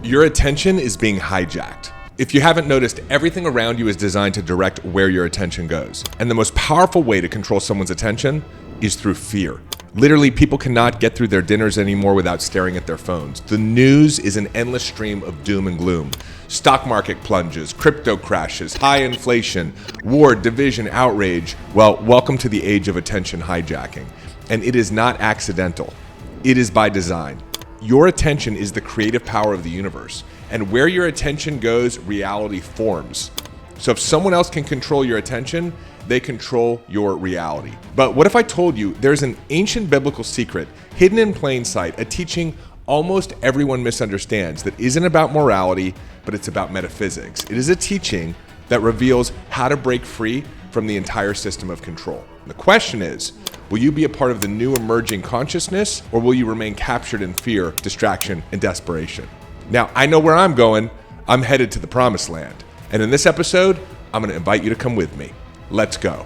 Your attention is being hijacked. If you haven't noticed, everything around you is designed to direct where your attention goes. And the most powerful way to control someone's attention is through fear. Literally, people cannot get through their dinners anymore without staring at their phones. The news is an endless stream of doom and gloom. Stock market plunges, crypto crashes, high inflation, war, division, outrage. Well, welcome to the age of attention hijacking. And it is not accidental. It is by design. Your attention is the creative power of the universe. And where your attention goes, reality forms. So if someone else can control your attention, they control your reality. But what if I told you there's an ancient biblical secret hidden in plain sight, a teaching almost everyone misunderstands that isn't about morality, but it's about metaphysics. It is a teaching that reveals how to break free from the entire system of control. The question is, will you be a part of the new emerging consciousness, or will you remain captured in fear, distraction, and desperation? Now, I know where I'm going. I'm headed to the promised land. And in this episode, I'm going to invite you to come with me. Let's go.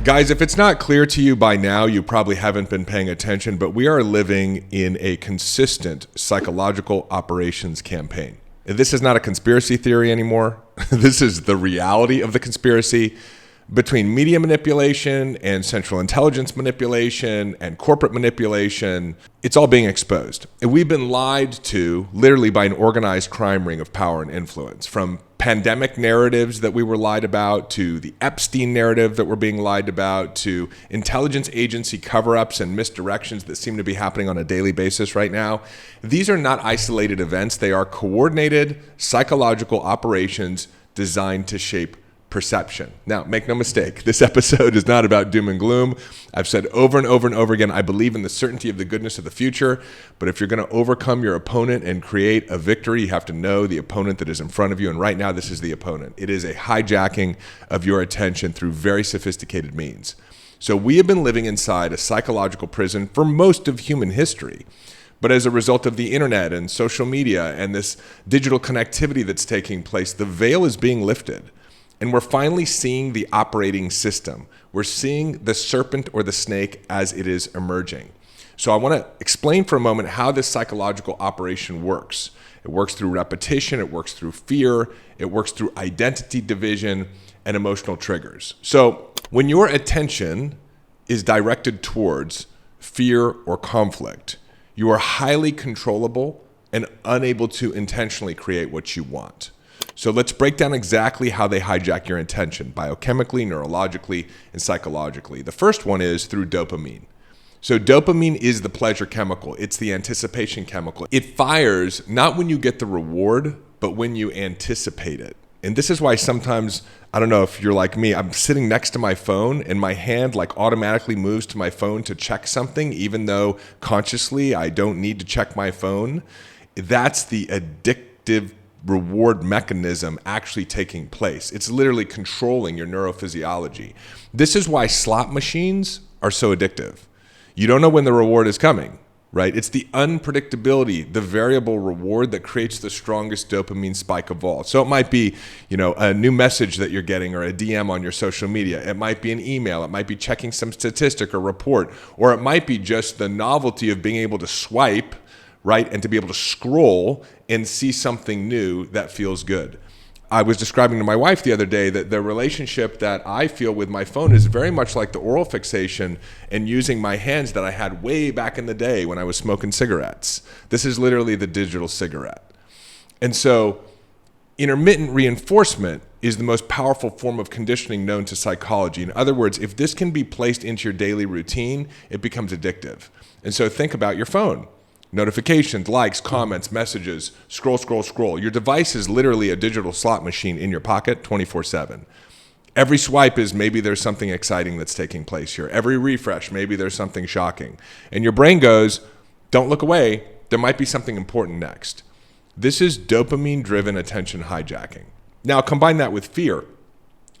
Guys, if it's not clear to you by now, you probably haven't been paying attention, but we are living in a consistent psychological operations campaign. This is not a conspiracy theory anymore. This is the reality of the conspiracy. Between media manipulation and central intelligence manipulation and corporate manipulation, it's all being exposed. And we've been lied to literally by an organized crime ring of power and influence, from pandemic narratives that we were lied about, to the Epstein narrative that we're being lied about, to intelligence agency cover-ups and misdirections that seem to be happening on a daily basis right now. These are not isolated events. They are coordinated psychological operations designed to shape perception. Now, make no mistake, this episode is not about doom and gloom. I've said over and over and over again, I believe in the certainty of the goodness of the future, but if you're going to overcome your opponent and create a victory, you have to know the opponent that is in front of you, and right now, this is the opponent. It is a hijacking of your attention through very sophisticated means. So we have been living inside a psychological prison for most of human history. But as a result of the internet and social media and this digital connectivity that's taking place, the veil is being lifted. And we're finally seeing the operating system. We're seeing the serpent or the snake as it is emerging. So I want to explain for a moment how this psychological operation works. It works through repetition, it works through fear, it works through identity division and emotional triggers. So when your attention is directed towards fear or conflict, you are highly controllable and unable to intentionally create what you want. So let's break down exactly how they hijack your attention biochemically, neurologically, and psychologically. The first one is through dopamine. So dopamine is the pleasure chemical. It's the anticipation chemical. It fires not when you get the reward, but when you anticipate it. And this is why sometimes, I don't know if you're like me, I'm sitting next to my phone and my hand like automatically moves to my phone to check something, even though consciously I don't need to check my phone. That's the addictive reward mechanism actually taking place. It's literally controlling your neurophysiology. This is why slot machines are so addictive. You don't know when the reward is coming, right? It's the unpredictability, the variable reward that creates the strongest dopamine spike of all. So it might be, a new message that you're getting or a DM on your social media. It might be an email. It might be checking some statistic or report, or it might be just the novelty of being able to swipe, right? And to be able to scroll and see something new that feels good. I was describing to my wife the other day that the relationship that I feel with my phone is very much like the oral fixation and using my hands that I had way back in the day when I was smoking cigarettes. This is literally the digital cigarette. And so intermittent reinforcement is the most powerful form of conditioning known to psychology. In other words, if this can be placed into your daily routine, it becomes addictive. And so think about your phone. Notifications, likes, comments, messages, scroll, scroll, scroll. Your device is literally a digital slot machine in your pocket 24/7. Every swipe is maybe there's something exciting that's taking place here. Every refresh, maybe there's something shocking. And your brain goes, don't look away, there might be something important next. This is dopamine-driven attention hijacking. Now combine that with fear.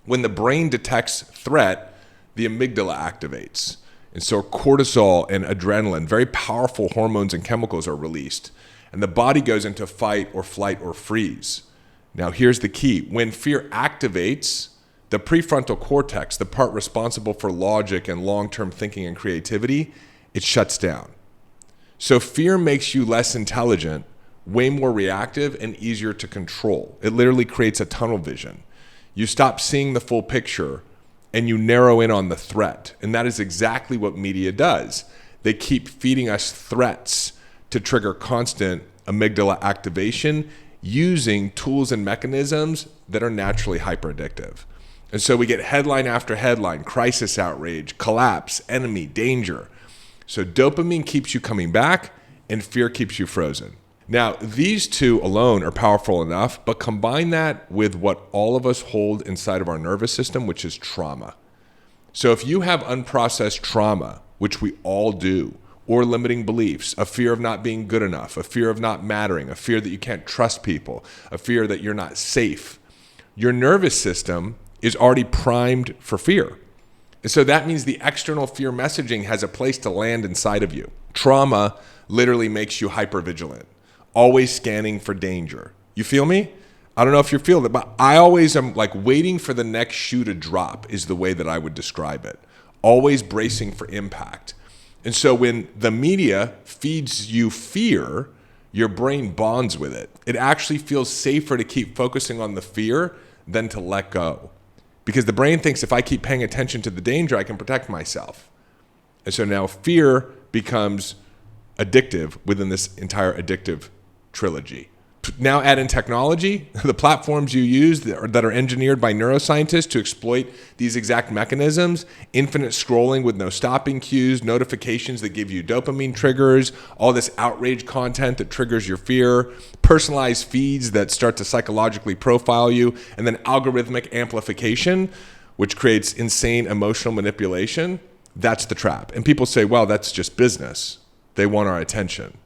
When the brain detects threat, the amygdala activates. And so cortisol and adrenaline, very powerful hormones and chemicals, are released. And the body goes into fight or flight or freeze. Now here's the key. When fear activates, the prefrontal cortex, the part responsible for logic and long-term thinking and creativity, it shuts down. So fear makes you less intelligent, way more reactive, and easier to control. It literally creates a tunnel vision. You stop seeing the full picture and you narrow in on the threat. And that is exactly what media does. They keep feeding us threats to trigger constant amygdala activation using tools and mechanisms that are naturally hyper addictive. And so we get headline after headline: crisis, outrage, collapse, enemy, danger. So dopamine keeps you coming back and fear keeps you frozen. Now, these two alone are powerful enough, but combine that with what all of us hold inside of our nervous system, which is trauma. So if you have unprocessed trauma, which we all do, or limiting beliefs, a fear of not being good enough, a fear of not mattering, a fear that you can't trust people, a fear that you're not safe, your nervous system is already primed for fear. And so that means the external fear messaging has a place to land inside of you. Trauma literally makes you hypervigilant, always scanning for danger. You feel me? I don't know if you're feeling it, but I always am like waiting for the next shoe to drop is the way that I would describe it. Always bracing for impact. And so when the media feeds you fear, your brain bonds with it. It actually feels safer to keep focusing on the fear than to let go. Because the brain thinks if I keep paying attention to the danger, I can protect myself. And so now fear becomes addictive within this entire addictive trilogy. Now add in technology, the platforms you use that are engineered by neuroscientists to exploit these exact mechanisms, infinite scrolling with no stopping cues, notifications that give you dopamine triggers, all this outrage content that triggers your fear, personalized feeds that start to psychologically profile you, and then algorithmic amplification, which creates insane emotional manipulation. That's the trap. And people say, well, that's just business. They want our attention.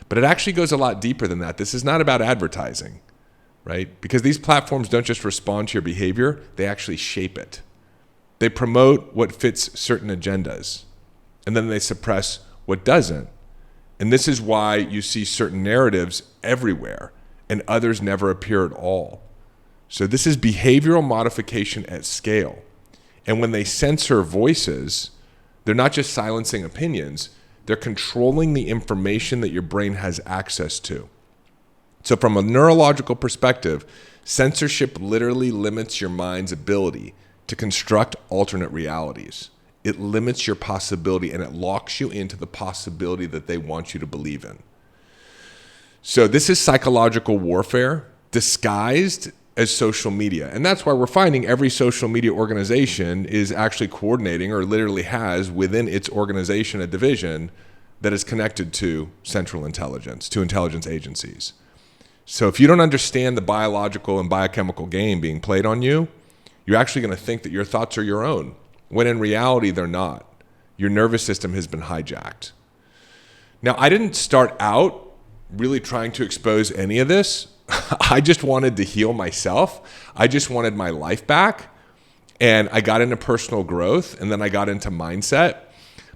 But it actually goes a lot deeper than that. This is not about advertising, right? Because these platforms don't just respond to your behavior, they actually shape it. They promote what fits certain agendas, and then they suppress what doesn't. And this is why you see certain narratives everywhere and others never appear at all. So this is behavioral modification at scale. And when they censor voices, they're not just silencing opinions, they're controlling the information that your brain has access to. So from a neurological perspective, censorship literally limits your mind's ability to construct alternate realities. It limits your possibility and it locks you into the possibility that they want you to believe in. So this is psychological warfare disguised as social media. And that's why we're finding every social media organization is actually coordinating or literally has within its organization a division that is connected to central intelligence, to intelligence agencies. So if you don't understand the biological and biochemical game being played on you, you're actually going to think that your thoughts are your own, when in reality they're not. Your nervous system has been hijacked. Now, I didn't start out really trying to expose any of this. I just wanted to heal myself. I just wanted my life back. And I got into personal growth, and then I got into mindset.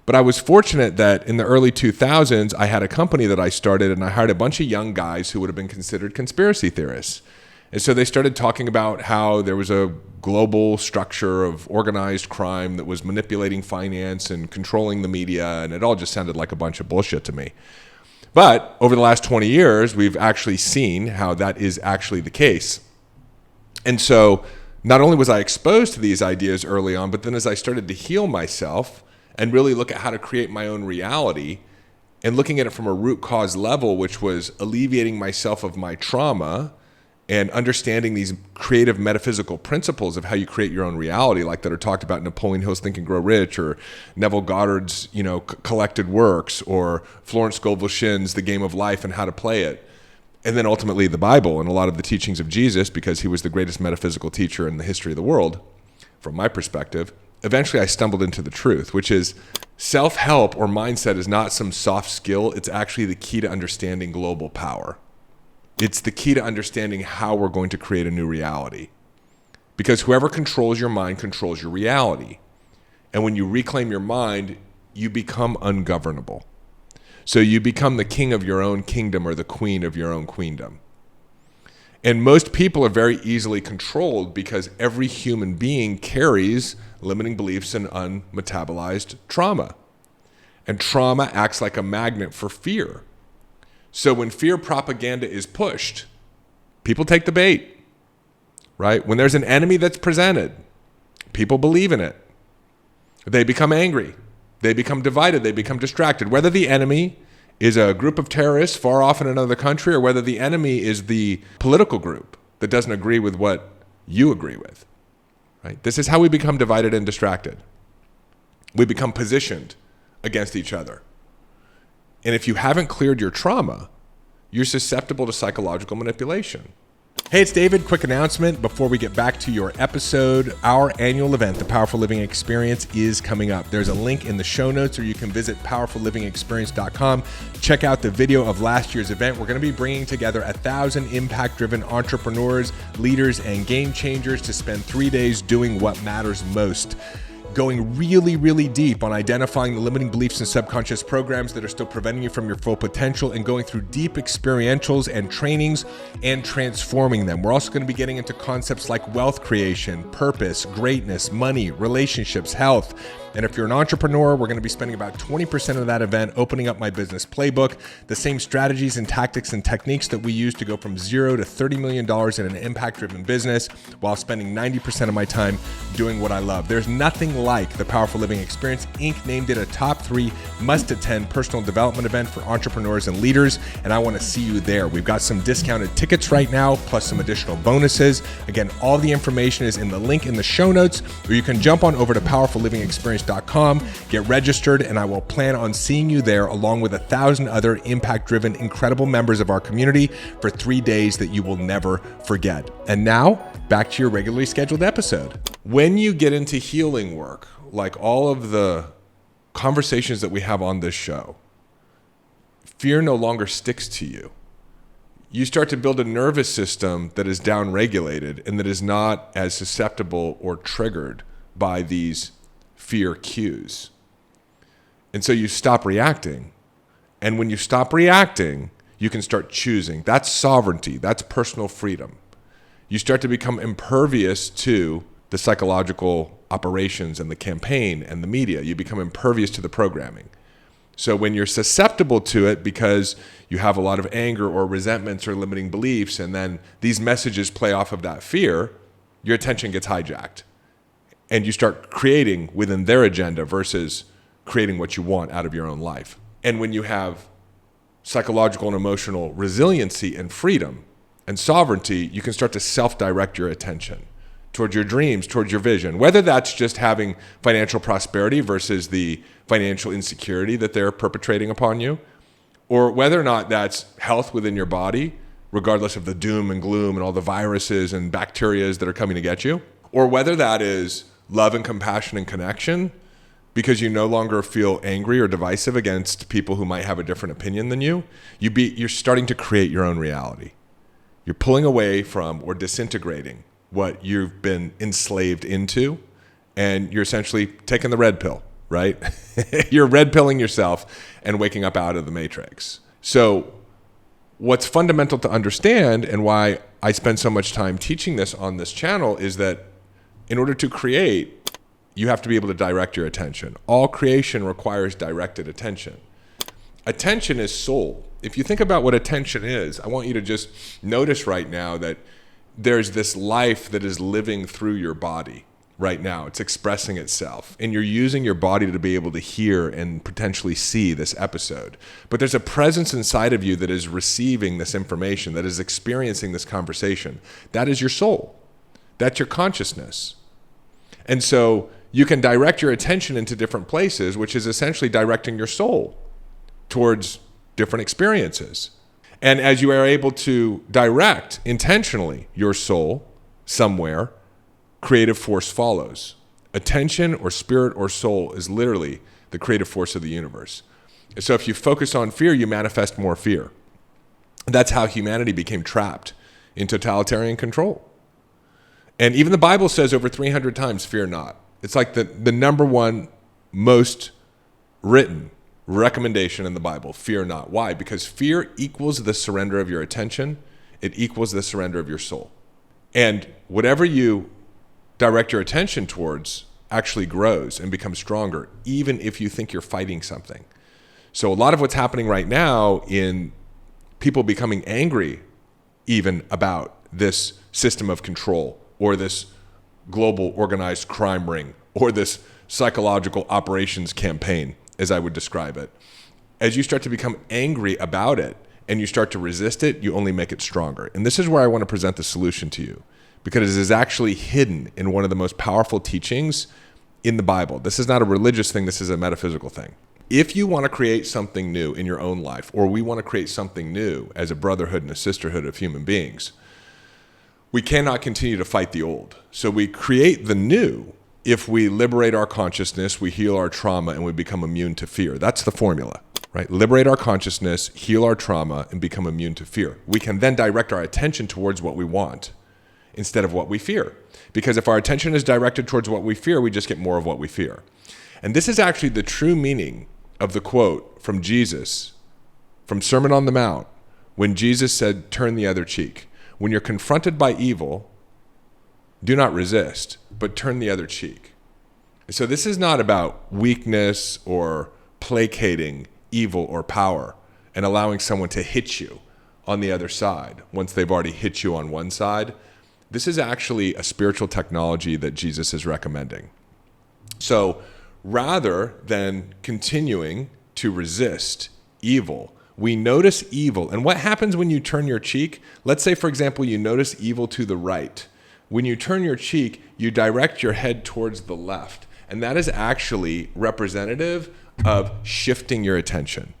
But I was fortunate that in the early 2000s, I had a company that I started, and I hired a bunch of young guys who would have been considered conspiracy theorists. And so they started talking about how there was a global structure of organized crime that was manipulating finance and controlling the media, and it all just sounded like a bunch of bullshit to me. But over the last 20 years, we've actually seen how that is actually the case. And so not only was I exposed to these ideas early on, but then as I started to heal myself and really look at how to create my own reality and looking at it from a root cause level, which was alleviating myself of my trauma and understanding these creative metaphysical principles of how you create your own reality, like that are talked about in Napoleon Hill's Think and Grow Rich, or Neville Goddard's, collected works, or Florence Scovel Shinn's The Game of Life and How to Play It. And then ultimately the Bible and a lot of the teachings of Jesus, because he was the greatest metaphysical teacher in the history of the world, from my perspective. Eventually I stumbled into the truth, which is self-help or mindset is not some soft skill. It's actually the key to understanding global power. It's the key to understanding how we're going to create a new reality. Because whoever controls your mind controls your reality. And when you reclaim your mind, you become ungovernable. So you become the king of your own kingdom or the queen of your own queendom. And most people are very easily controlled because every human being carries limiting beliefs and unmetabolized trauma. And trauma acts like a magnet for fear. So when fear propaganda is pushed, people take the bait, right? When there's an enemy that's presented, people believe in it. They become angry. They become divided. They become distracted. Whether the enemy is a group of terrorists far off in another country or whether the enemy is the political group that doesn't agree with what you agree with, right? This is how we become divided and distracted. We become positioned against each other. And if you haven't cleared your trauma, you're susceptible to psychological manipulation. Hey, it's David. Quick announcement before we get back to your episode. Our annual event, the Powerful Living Experience, is coming up. There's a link in the show notes, or you can visit powerfullivingexperience.com. Check out the video of last year's event. We're going to be bringing together 1,000 impact-driven entrepreneurs, leaders, and game changers to spend 3 days doing what matters most. Going really, really deep on identifying the limiting beliefs and subconscious programs that are still preventing you from your full potential, and going through deep experientials and trainings and transforming them. We're also going to be getting into concepts like wealth creation, purpose, greatness, money, relationships, health. And if you're an entrepreneur, we're going to be spending about 20% of that event opening up my business playbook, the same strategies and tactics and techniques that we use to go from $0 to $30 million in an impact-driven business while spending 90% of my time doing what I love. There's nothing like the Powerful Living Experience. Inc. named it a top 3 must-attend personal development event for entrepreneurs and leaders, and I want to see you there. We've got some discounted tickets right now, plus some additional bonuses. Again, all the information is in the link in the show notes, or you can jump on over to powerfullivingexperience.com, get registered, and I will plan on seeing you there along with 1,000 other impact-driven, incredible members of our community for 3 days that you will never forget. And now, back to your regularly scheduled episode. When you get into healing work, like all of the conversations that we have on this show, fear no longer sticks to you. You start to build a nervous system that is downregulated and that is not as susceptible or triggered by these fear cues. And so you stop reacting. And when you stop reacting, you can start choosing. That's sovereignty. That's personal freedom. You start to become impervious to the psychological operations and the campaign and the media. You become impervious to the programming. So when you're susceptible to it because you have a lot of anger or resentments or limiting beliefs, and then these messages play off of that fear, your attention gets hijacked. And you start creating within their agenda versus creating what you want out of your own life. And when you have psychological and emotional resiliency and freedom and sovereignty, you can start to self-direct your attention towards your dreams, towards your vision, whether that's just having financial prosperity versus the financial insecurity that they're perpetrating upon you, or whether or not that's health within your body, regardless of the doom and gloom and all the viruses and bacteria that are coming to get you, or whether that is love and compassion and connection because you no longer feel angry or divisive against people who might have a different opinion than you. You're starting to create your own reality. You're pulling away from or disintegrating what you've been enslaved into, and you're essentially taking the red pill, right? You're red pilling yourself and waking up out of the matrix. So what's fundamental to understand, and why I spend so much time teaching this on this channel, is that in order to create, you have to be able to direct your attention. All creation requires directed attention. Attention is soul. If you think about what attention is, I want you to just notice right now that there's this life that is living through your body right now. It's expressing itself, and you're using your body to be able to hear and potentially see this episode. But there's a presence inside of you that is receiving this information, that is experiencing this conversation. That is your soul. That's your consciousness. And so you can direct your attention into different places, which is essentially directing your soul towards different experiences. And as you are able to direct intentionally your soul somewhere, creative force follows. Attention or spirit or soul is literally the creative force of the universe. So if you focus on fear, you manifest more fear. That's how humanity became trapped in totalitarian control. And even the Bible says over 300 times, fear not. It's like the number one most written recommendation in the Bible, fear not. Why? Because fear equals the surrender of your attention. It equals the surrender of your soul. And whatever you direct your attention towards actually grows and becomes stronger, even if you think you're fighting something. So a lot of what's happening right now in people becoming angry even about this system of control or this global organized crime ring or this psychological operations campaign, as I would describe it. As you start to become angry about it and you start to resist it, you only make it stronger. And this is where I want to present the solution to you, because it is actually hidden in one of the most powerful teachings in the Bible. This is not a religious thing, this is a metaphysical thing. If you want to create something new in your own life, or we want to create something new as a brotherhood and a sisterhood of human beings, we cannot continue to fight the old. So we create the new if we liberate our consciousness, we heal our trauma, and we become immune to fear. That's the formula, right? Liberate our consciousness, heal our trauma, and become immune to fear. We can then direct our attention towards what we want instead of what we fear. Because if our attention is directed towards what we fear, we just get more of what we fear. And this is actually the true meaning of the quote from Jesus, from Sermon on the Mount, when Jesus said, turn the other cheek. When you're confronted by evil, do not resist, but turn the other cheek. So this is not about weakness or placating evil or power and allowing someone to hit you on the other side once they've already hit you on one side. This is actually a spiritual technology that Jesus is recommending. So rather than continuing to resist evil, we notice evil. And what happens when you turn your cheek? Let's say, for example, you notice evil to the right. When you turn your cheek, you direct your head towards the left. And that is actually representative of shifting your attention.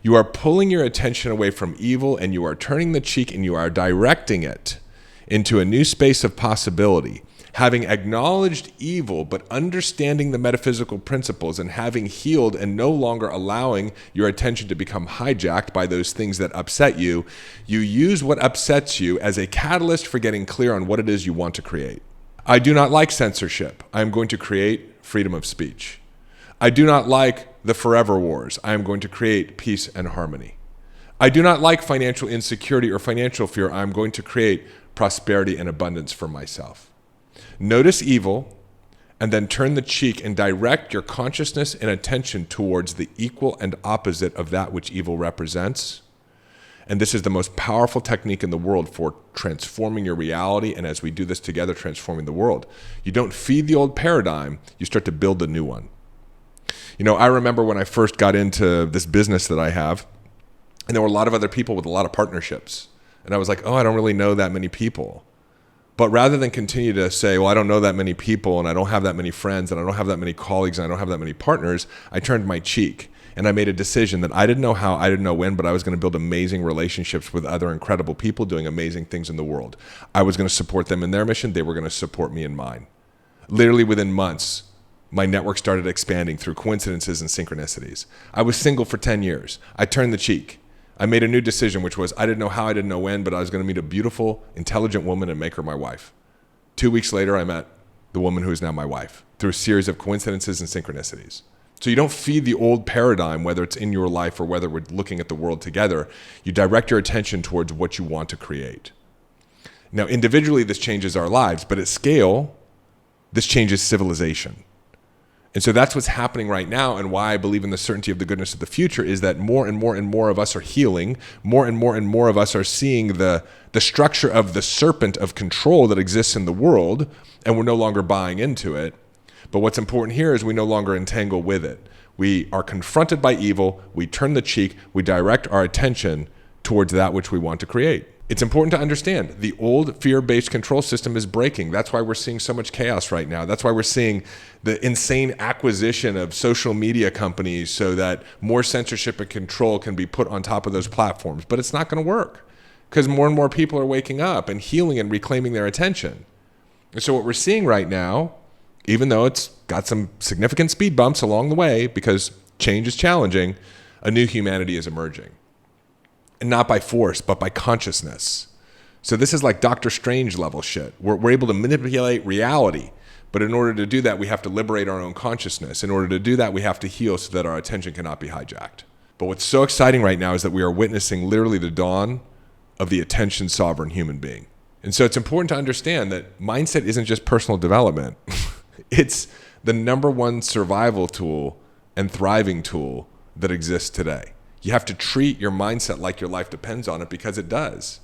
You are pulling your attention away from evil, and you are turning the cheek, and you are directing it into a new space of possibility. Having acknowledged evil, but understanding the metaphysical principles and having healed and no longer allowing your attention to become hijacked by those things that upset you, you use what upsets you as a catalyst for getting clear on what it is you want to create. I do not like censorship. I am going to create freedom of speech. I do not like the forever wars. I am going to create peace and harmony. I do not like financial insecurity or financial fear. I am going to create prosperity and abundance for myself. Notice evil, and then turn the cheek and direct your consciousness and attention towards the equal and opposite of that which evil represents. And this is the most powerful technique in the world for transforming your reality, and as we do this together, transforming the world. You don't feed the old paradigm, you start to build a new one. You know, I remember when I first got into this business that I have, and there were a lot of other people with a lot of partnerships. And I was like, oh, I don't really know that many people. But rather than continue to say, well, I don't know that many people, and I don't have that many friends, and I don't have that many colleagues, and I don't have that many partners, I turned my cheek. And I made a decision that I didn't know how, I didn't know when, but I was going to build amazing relationships with other incredible people doing amazing things in the world. I was going to support them in their mission. They were going to support me in mine. Literally within months, my network started expanding through coincidences and synchronicities. I was single for 10 years. I turned the cheek. I made a new decision, which was I didn't know how, I didn't know when, but I was going to meet a beautiful, intelligent woman and make her my wife. 2 weeks later, I met the woman who is now my wife through a series of coincidences and synchronicities. So you don't feed the old paradigm, whether it's in your life or whether we're looking at the world together. You direct your attention towards what you want to create. Now, individually, this changes our lives, but at scale, this changes civilization. And so that's what's happening right now, and why I believe in the certainty of the goodness of the future is that more and more and more of us are healing, more and more of us are seeing the structure of the serpent of control that exists in the world, and we're no longer buying into it. But what's important here is we no longer entangle with it. We are confronted by evil, we turn the cheek, we direct our attention towards that which we want to create. It's important to understand the old fear-based control system is breaking. That's why we're seeing so much chaos right now. That's why we're seeing the insane acquisition of social media companies so that more censorship and control can be put on top of those platforms. But it's not going to work because more and more people are waking up and healing and reclaiming their attention. And so what we're seeing right now, even though it's got some significant speed bumps along the way because change is challenging, a new humanity is emerging. And not by force, but by consciousness. So this is like Dr. Strange level shit. We're able to manipulate reality. But in order to do that, we have to liberate our own consciousness. In order to do that, we have to heal so that our attention cannot be hijacked. But what's so exciting right now is that we are witnessing literally the dawn of the attention sovereign human being. And so it's important to understand that mindset isn't just personal development. It's the number one survival tool and thriving tool that exists today. You have to treat your mindset like your life depends on it, because it does.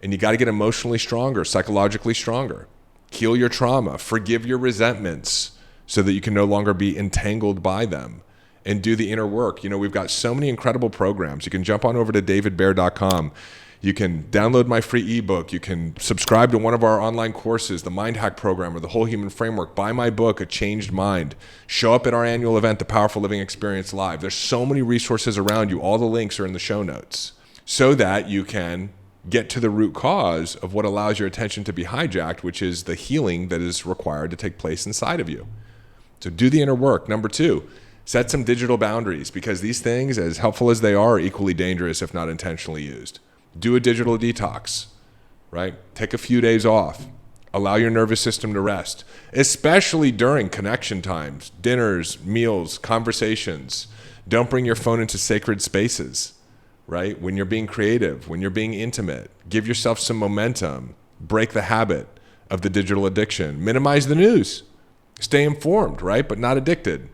And you got to get emotionally stronger, psychologically stronger. Heal your trauma, forgive your resentments so that you can no longer be entangled by them, and do the inner work. We've got so many incredible programs. You can jump on over to davidbear.com. You can download my free ebook. You can subscribe to one of our online courses, the Mind Hack program or the Whole Human Framework. Buy my book, A Changed Mind. Show up at our annual event, the Powerful Living Experience Live. There's so many resources around you. All the links are in the show notes so that you can get to the root cause of what allows your attention to be hijacked, which is the healing that is required to take place inside of you. So do the inner work. Number 2, set some digital boundaries, because these things, as helpful as they are equally dangerous if not intentionally used. Do a digital detox, right? Take a few days off. Allow your nervous system to rest, especially during connection times, dinners, meals, conversations. Don't bring your phone into sacred spaces, right? When you're being creative, when you're being intimate, give yourself some momentum. Break the habit of the digital addiction. Minimize the news. Stay informed, right? But not addicted.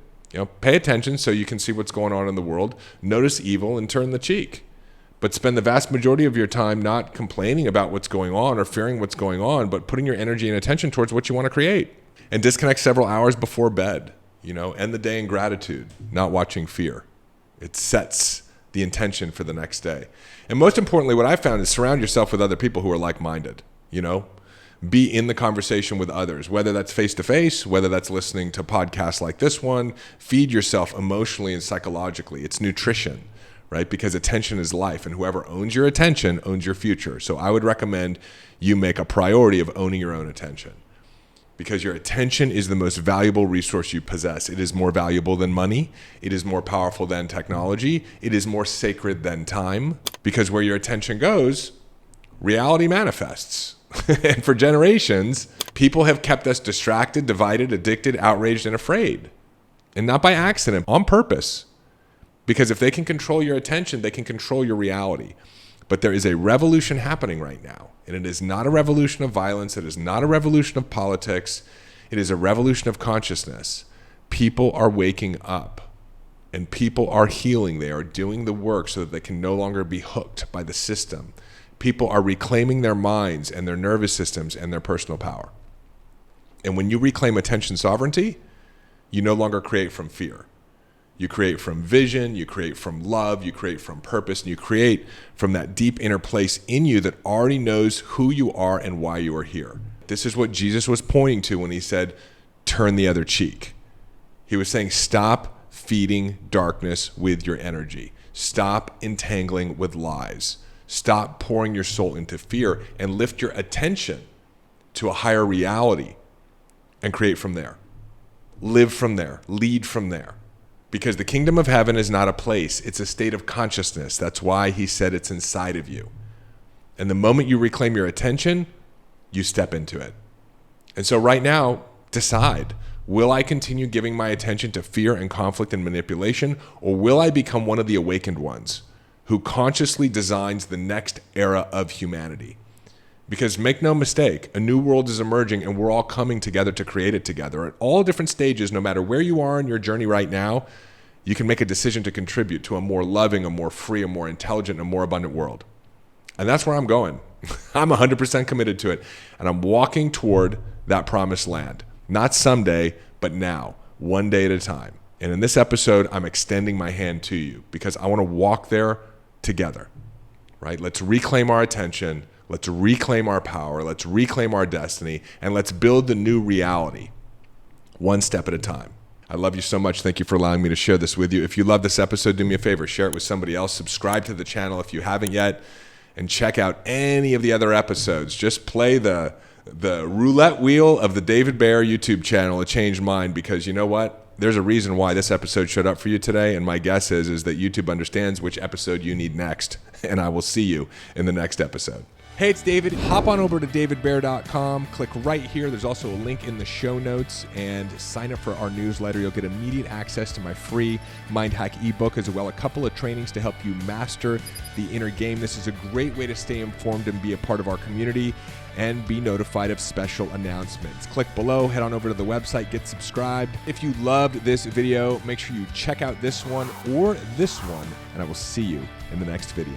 Pay attention so you can see what's going on in the world. Notice evil and turn the cheek. But spend the vast majority of your time not complaining about what's going on or fearing what's going on, but putting your energy and attention towards what you want to create. And disconnect several hours before bed. End the day in gratitude, not watching fear. It sets the intention for the next day. And most importantly, what I found is surround yourself with other people who are like-minded. Be in the conversation with others, whether that's face-to-face, whether that's listening to podcasts like this one. Feed yourself emotionally and psychologically. It's nutrition, right? Because attention is life, and whoever owns your attention owns your future. So I would recommend you make a priority of owning your own attention, because your attention is the most valuable resource you possess. It is more valuable than money. It is more powerful than technology. It is more sacred than time, because where your attention goes, reality manifests. And for generations, people have kept us distracted, divided, addicted, outraged, and afraid. And not by accident, on purpose. Because if they can control your attention, they can control your reality. But there is a revolution happening right now. And it is not a revolution of violence. It is not a revolution of politics. It is a revolution of consciousness. People are waking up. And people are healing. They are doing the work so that they can no longer be hooked by the system. People are reclaiming their minds and their nervous systems and their personal power. And when you reclaim attention sovereignty, you no longer create from fear. You create from vision, you create from love, you create from purpose, and you create from that deep inner place in you that already knows who you are and why you are here. This is what Jesus was pointing to when he said, turn the other cheek. He was saying, stop feeding darkness with your energy. Stop entangling with lies. Stop pouring your soul into fear and lift your attention to a higher reality and create from there. Live from there. Lead from there. Because the kingdom of heaven is not a place. It's a state of consciousness. That's why he said it's inside of you. And the moment you reclaim your attention, you step into it. And so right now, decide, will I continue giving my attention to fear and conflict and manipulation, or will I become one of the awakened ones who consciously designs the next era of humanity? Because make no mistake, a new world is emerging and we're all coming together to create it together. At all different stages, no matter where you are in your journey right now, you can make a decision to contribute to a more loving, a more free, a more intelligent, and a more abundant world. And that's where I'm going. I'm 100% committed to it. And I'm walking toward that promised land. Not someday, but now, one day at a time. And in this episode, I'm extending my hand to you because I want to walk there together, right? Let's reclaim our attention. Let's reclaim our power. Let's reclaim our destiny. And let's build the new reality one step at a time. I love you so much. Thank you for allowing me to share this with you. If you love this episode, do me a favor, share it with somebody else. Subscribe to the channel if you haven't yet, and check out any of the other episodes. Just play the roulette wheel of the David Bear YouTube channel, A Changed Mind, because you know what? There's a reason why this episode showed up for you today, and my guess is that YouTube understands which episode you need next, and I will see you in the next episode. Hey, it's David. Hop on over to davidbear.com. Click right here. There's also a link in the show notes, and sign up for our newsletter. You'll get immediate access to my free Mind Hack ebook, as well as a couple of trainings to help you master the inner game. This is a great way to stay informed and be a part of our community and be notified of special announcements. Click below, head on over to the website, get subscribed. If you loved this video, make sure you check out this one or this one, and I will see you in the next video.